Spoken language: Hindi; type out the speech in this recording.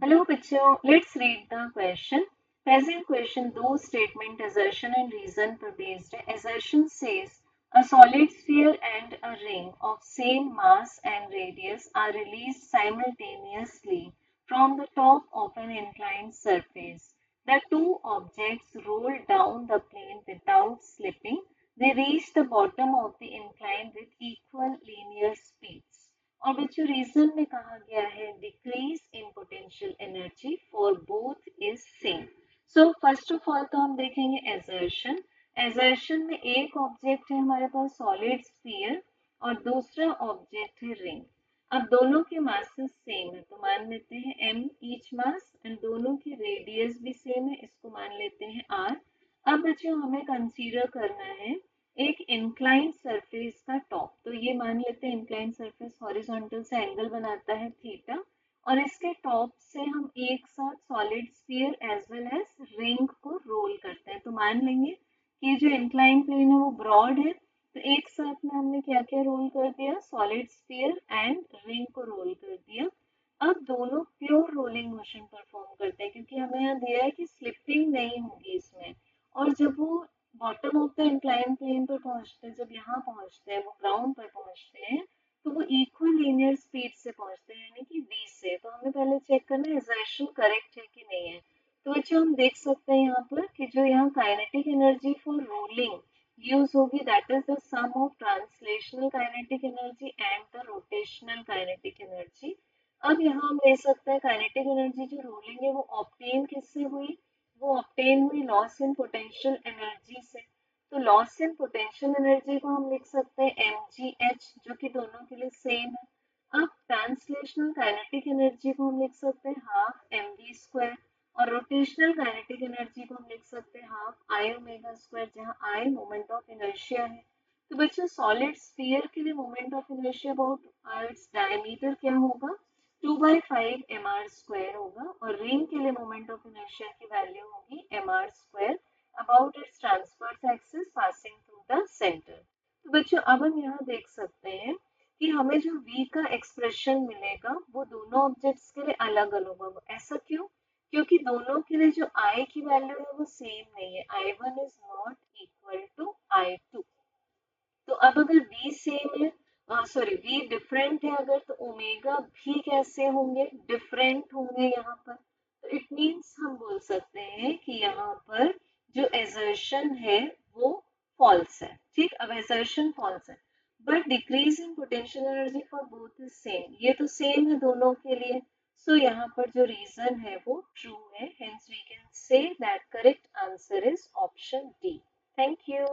Hello, bachcho. Let's read the question. Present question, दो statement assertion and reason पर based है. Assertion says a solid sphere and a ring of same mass and radius are released simultaneously from the top of an inclined surface. The two objects roll down the plane without slipping. They reach the bottom of the incline with equal linear speeds. और बच्चों रीजन में कहा गया है decrease in potential energy for both is same. So first of all तो हम देखेंगे एजर्शन. एजर्शन में एक ऑब्जेक्ट है हमारे पास सॉलिड स्फीयर और दूसरा ऑब्जेक्ट है रिंग. अब दोनों के मासेस सेम है तो मान लेते हैं m ईच मास एंड दोनों की रेडियस भी सेम है, इसको मान लेते हैं r. अब बच्चों हमें कंसीडर करना है एक इंक्लाइन सरफेस का टॉप. तो ये मान लेते हैं इंक्लाइन सरफेस हॉरिजॉन्टल से एंगल बनाता है थीटा और इसके टॉप से हम एक साथ solid sphere as well as ring को रोल करते हैं. तो मान लेंगे कि जो इंक्लाइन प्लेन है वो ब्रॉड है तो एक साथ में हमने क्या क्या रोल कर दिया, सॉलिड स्फीयर एंड रिंग को रोल कर दिया. अब दोनों प्योर रोलिंग मोशन परफॉर्म करते हैं क्योंकि हमें यहाँ दिया है कि स्लिपिंग नहीं होगी इसमें. और जब वो bottom of the incline plane पर पहुंचते हैं, जब यहाँ पहुंचते हैं वो ग्राउंड पर पहुंचते हैं तो वो इक्वल लीनियर स्पीड से पहुंचते हैं यानी कि v से. तो हमें पहले चेक करना है एजर्शन करेक्ट है कि नहीं है. तो बच्चों हम देख सकते हैं यहाँ पर कि जो यहाँ kinetic energy for rolling use होगी that is the sum of translational kinetic energy and the rotational kinetic energy. अब यहाँ हम ले सकते हैं काइनेटिक एनर्जी जो रोलिंग है वो ऑब्टेन किससे हुई, वो ऑब्टेन हुई लॉस इन पोटेंशियल एनर्जी से. तो लॉस इन पोटेंशियल एनर्जी को हम लिख सकते हैं mgh जो कि दोनों के लिए सेम है. अब ट्रांसलेशनल काइनेटिक एनर्जी को हम लिख सकते हैं हाफ mv स्क्वायर और रोटेशनल काइनेटिक एनर्जी को हम लिख सकते हैं हाफ आई ओमेगा स्क्वायर जहाँ आई मोमेंट ऑफ इनर्शिया है. तो बच्चों सॉलिड स्फीयर के लिए moment of inertia about its diameter क्या होगा, 2/5 mr स्क्वायर होगा और रिंग के लिए मोमेंट ऑफ इनर्शिया की वैल्यू होगी mr square about it's transverse axis passing through the centre. तो बच्चों अब हम यहाँ देख सकते हैं कि हमें जो v का एक्सप्रेशन मिलेगा वो दोनों ऑब्जेक्ट्स के लिए अलग अलग होगा. ऐसा क्यों, क्योंकि दोनों के लिए जो i की वैल्यू है वो सेम नहीं है. i1 is not equal to i2. तो अब अगर v सेम है, सॉरी v डिफरेंट है अगर, तो ओमेगा भी कैसे होंगे, डिफरेंट होंगे यहाँ पर. तो इट मीन्स हम बोल सकते हैं कि यहाँ पर जो एजर्शन है वो फॉल्स है. ठीक, अब एजर्शन फॉल्स है but decrease in potential energy for both is same. ये तो सेम है दोनों के लिए. सो यहाँ पर जो रीजन है वो ट्रू है. Hence we can say that correct answer is option D. Thank you.